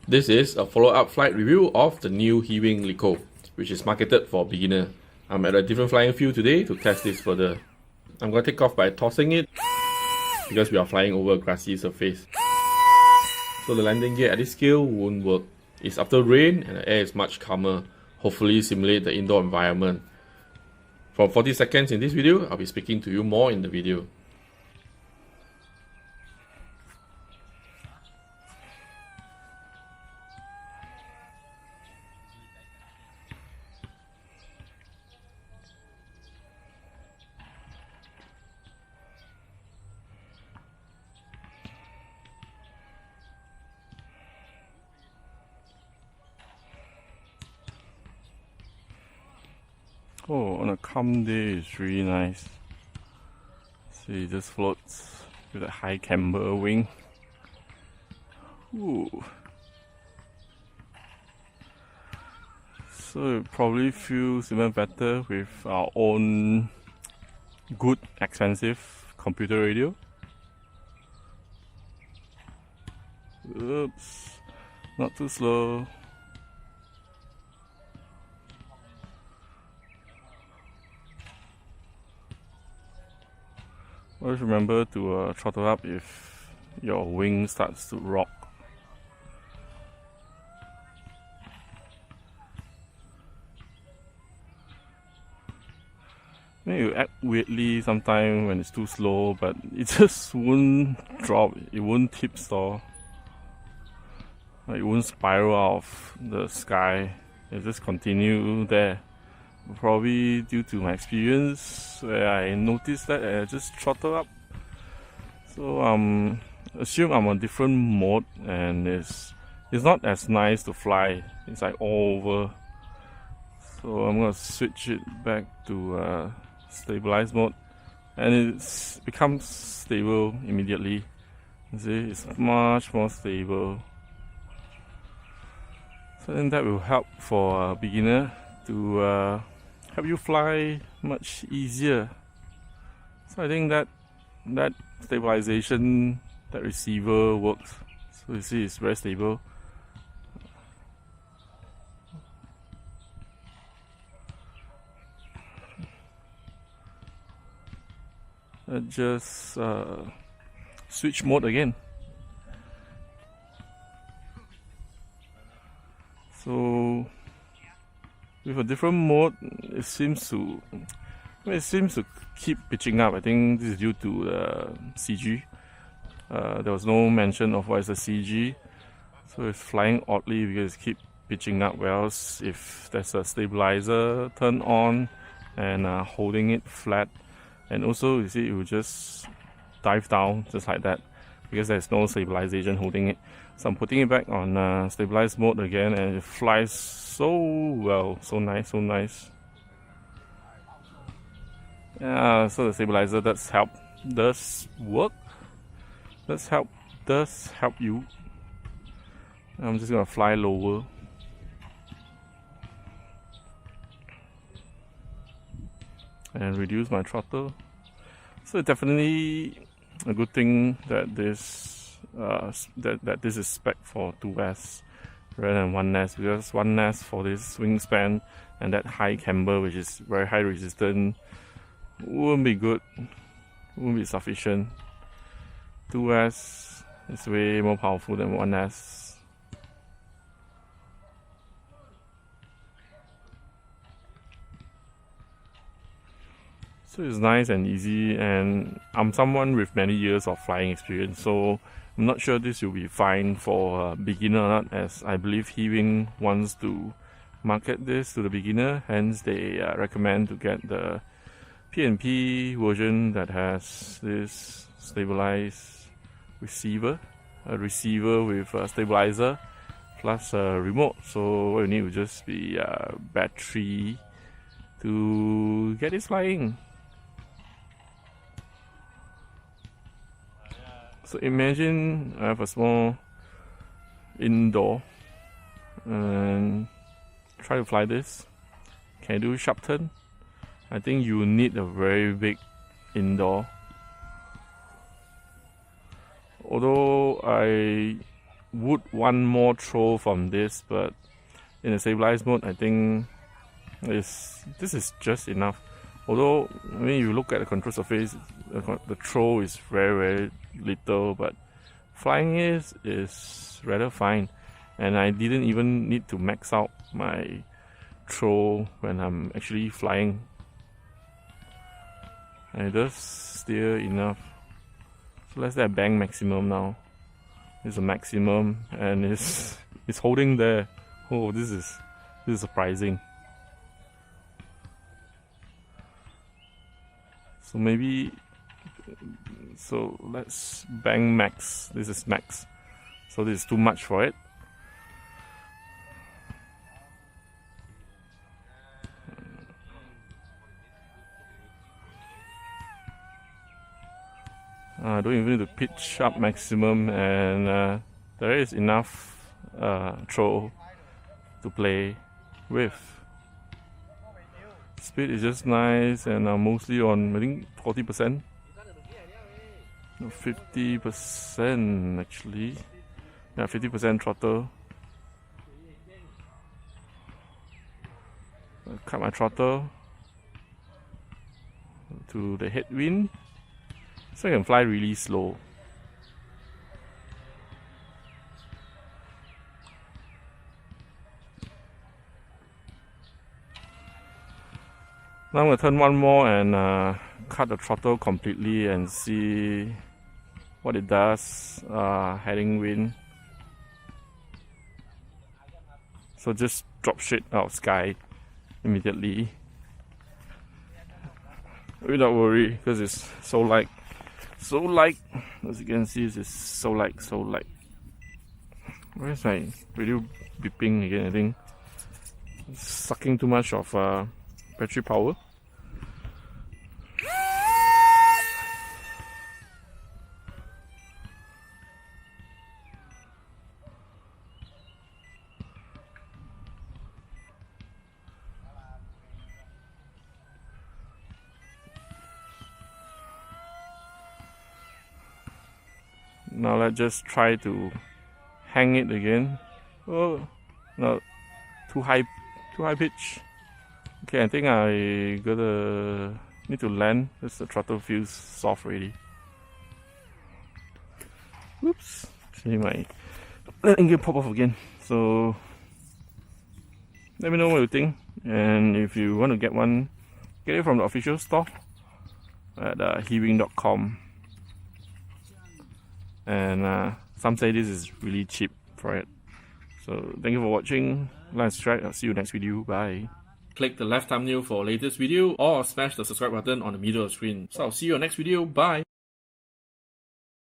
This is a follow-up flight review of the new HeeWing Lico, which is marketed for beginner. I'm at a different flying field today to test this further. I'm going to take off by tossing it because we are flying over a grassy surface. So the landing gear at this scale won't work. It's after rain and the air is much calmer, hopefully simulate the indoor environment. For 40 seconds in this video, I'll be speaking to you more in the video. Oh, on a calm day, it's really nice. See, it just floats with a high camber wing. Ooh. So it probably feels even better with our own good, expensive computer radio. Oops, not too slow. Always remember to throttle up if your wing starts to rock. Maybe you act weirdly sometimes when it's too slow, but it just won't drop, it won't tip stall. It won't spiral out of the sky, it just continue there. Probably due to my experience where I noticed that I just throttle up. So assume I'm on different mode and it's not as nice to fly. It's like all over. So I'm gonna switch it back to stabilize mode and it becomes stable immediately. You see, it's much more stable. So then that will help for a beginner to help you fly much easier. So I think that stabilization, that receiver works. So you see, it's very stable. Just switch mode again. So with a different mode, it seems to keep pitching up. I think this is due to the CG. There was no mention of what is the CG, so it's flying oddly because it keeps pitching up. Whereas if there's a stabilizer turned on and holding it flat, and also you see it will just dive down just like that because there's no stabilization holding it. So I'm putting it back on stabilized mode again and it flies so well, so nice. Yeah, so the stabilizer does help you. I'm just gonna fly lower. And reduce my throttle. So it's definitely a good thing that this this is spec for 2S rather than 1S, because 1S for this wingspan and that high camber, which is very high resistance, won't be good, won't be sufficient. 2S is way more powerful than 1S. So it's nice and easy, and I'm someone with many years of flying experience, so I'm not sure this will be fine for a beginner or not, as I believe HeeWing wants to market this to the beginner, hence they recommend to get the P&P version that has this stabilized receiver, a receiver with a stabilizer plus a remote. So what you need will just be a battery to get it flying. So imagine I have a small indoor and try to fly this. Can I do sharp turn? I think you need a very big indoor. Although I would want more throw from this, but in a stabilized mode, I think this is just enough. Although when you look at the control surface, the throw is very little, but flying is rather fine, and I didn't even need to max out my throw when I'm actually flying. And it does steer enough. So let's say I bang maximum now. This is a maximum, and it's holding there. Oh, this is surprising. So maybe, so let's bang max. This is max. So this is too much for it. I don't even need to pitch up maximum, and there is enough throw to play with. Speed is just nice, and I'm mostly on, I think, 40%. No, 50% actually. Yeah, 50% throttle. I'll cut my throttle to the headwind, so I can fly really slow. Now I'm going to turn one more and cut the throttle completely and see what it does heading wind. So just drop shit out of sky immediately without worry, because it's so light. As you can see, it's so light. Where's my radio beeping again? I think it's sucking too much of battery power. Now let's just try to hang it again. Oh no, too high pitch. Okay, I think I need to land because the throttle feels soft already. Whoops! See my landing gear pop off again. So let me know what you think, and if you want to get one, get it from the official store at HeeWing.com. And some say this is really cheap for it. So thank you for watching. Like and subscribe. I'll see you next video. Bye. Click the left thumbnail for latest video, or smash the subscribe button on the middle of the screen. So I'll see you on next video. Bye.